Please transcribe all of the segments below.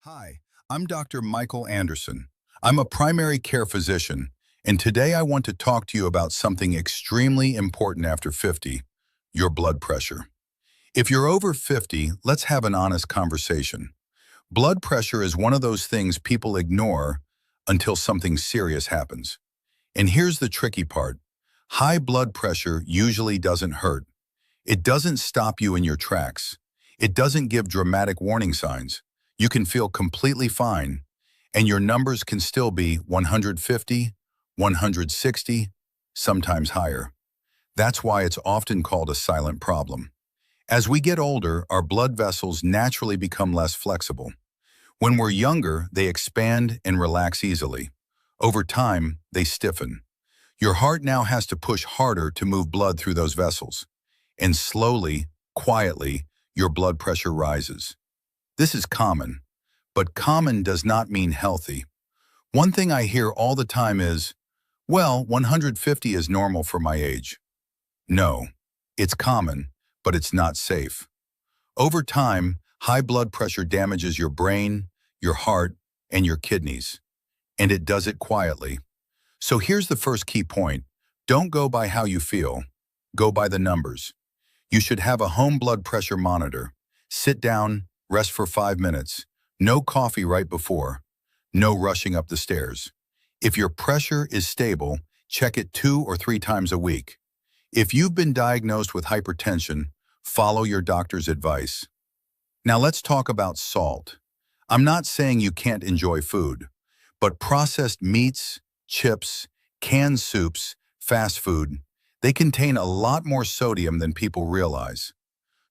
Hi, I'm Dr. Michael Anderson. I'm a primary care physician, and today I want to talk to you about something extremely important after 50, your blood pressure. If you're over 50, let's have an honest conversation. Blood pressure is one of those things people ignore until something serious happens. And here's the tricky part. High blood pressure usually doesn't hurt. It doesn't stop you in your tracks. It doesn't give dramatic warning signs. You can feel completely fine, and your numbers can still be 150, 160, sometimes higher. That's why it's often called a silent problem. As we get older, our blood vessels naturally become less flexible. When we're younger, they expand and relax easily. Over time, they stiffen. Your heart now has to push harder to move blood through those vessels. And slowly, quietly, your blood pressure rises. This is common, but common does not mean healthy. One thing I hear all the time is, well, 150 is normal for my age. No, it's common, but it's not safe. Over time, high blood pressure damages your brain, your heart, and your kidneys, and it does it quietly. So here's the first key point. Don't go by how you feel. Go by the numbers. You should have a home blood pressure monitor. Sit down, rest for 5 minutes. No coffee right before. No rushing up the stairs. If your pressure is stable, check it 2 or 3 times a week. If you've been diagnosed with hypertension, follow your doctor's advice. Now let's talk about salt. I'm not saying you can't enjoy food, but processed meats, chips, canned soups, fast food, they contain a lot more sodium than people realize.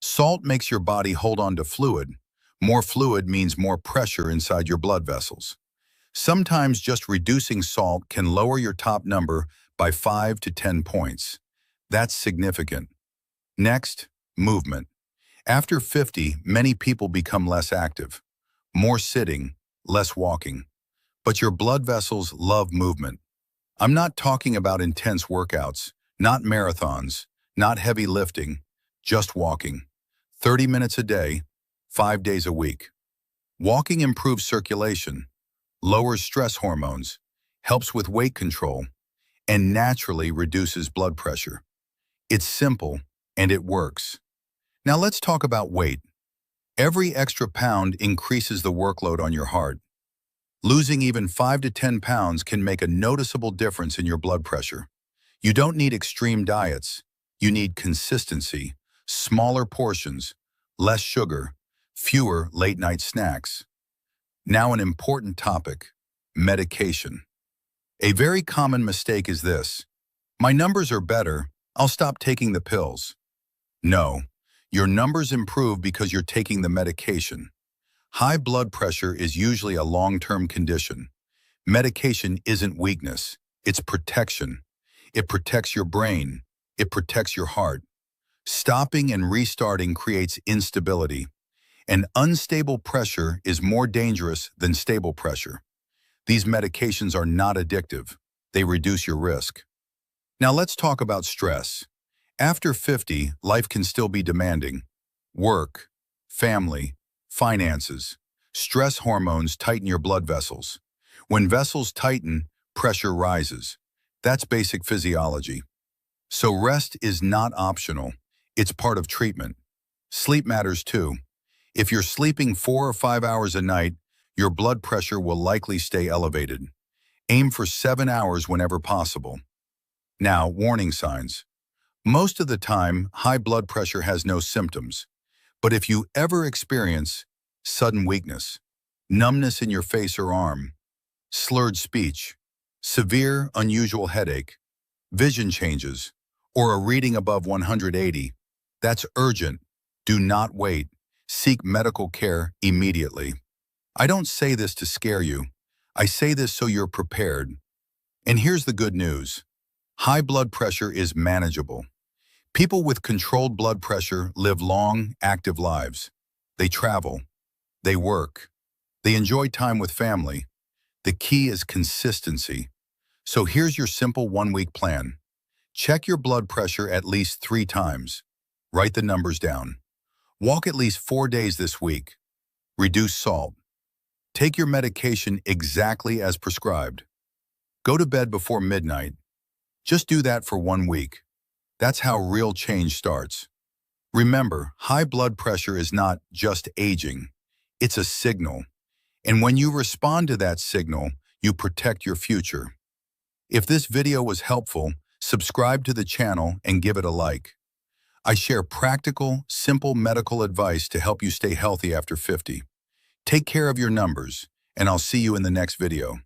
Salt makes your body hold on to fluid. More fluid means more pressure inside your blood vessels. Sometimes just reducing salt can lower your top number by 5 to 10 points. That's significant. Next, movement. After 50, many people become less active. More sitting, less walking. But your blood vessels love movement. I'm not talking about intense workouts, not marathons, not heavy lifting, just walking. 30 minutes a day, 5 days a week. Walking improves circulation, lowers stress hormones, helps with weight control, and naturally reduces blood pressure. It's simple, and it works. Now let's talk about weight. Every extra pound increases the workload on your heart. Losing even 5 to 10 pounds can make a noticeable difference in your blood pressure. You don't need extreme diets. You need consistency, smaller portions, less sugar, fewer late-night snacks. Now an important topic, medication. A very common mistake is this: my numbers are better, I'll stop taking the pills. No, your numbers improve because you're taking the medication. High blood pressure is usually a long-term condition. Medication isn't weakness, it's protection. It protects your brain. It protects your heart. Stopping and restarting creates instability. And unstable pressure is more dangerous than stable pressure. These medications are not addictive. They reduce your risk. Now let's talk about stress. After 50, life can still be demanding. Work, family, finances. Stress hormones tighten your blood vessels. When vessels tighten, pressure rises. That's basic physiology. So rest is not optional. It's part of treatment. Sleep matters too. If you're sleeping 4 or 5 hours a night, your blood pressure will likely stay elevated. Aim for 7 hours whenever possible. Now, warning signs. Most of the time, high blood pressure has no symptoms. But if you ever experience sudden weakness, numbness in your face or arm, slurred speech, severe, unusual headache, vision changes, or a reading above 180, that's urgent. Do not wait. Seek medical care immediately. I don't say this to scare you. I say this so you're prepared. And here's the good news. High blood pressure is manageable. People with controlled blood pressure live long, active lives. They travel. They work. They enjoy time with family. The key is consistency. So here's your simple 1-week plan. Check your blood pressure at least 3 times. Write the numbers down. Walk at least 4 days this week. Reduce salt. Take your medication exactly as prescribed. Go to bed before midnight. Just do that for 1 week. That's how real change starts. Remember, high blood pressure is not just aging. It's a signal. And when you respond to that signal, you protect your future. If this video was helpful, subscribe to the channel and give it a like. I share practical, simple medical advice to help you stay healthy after 50. Take care of your numbers, and I'll see you in the next video.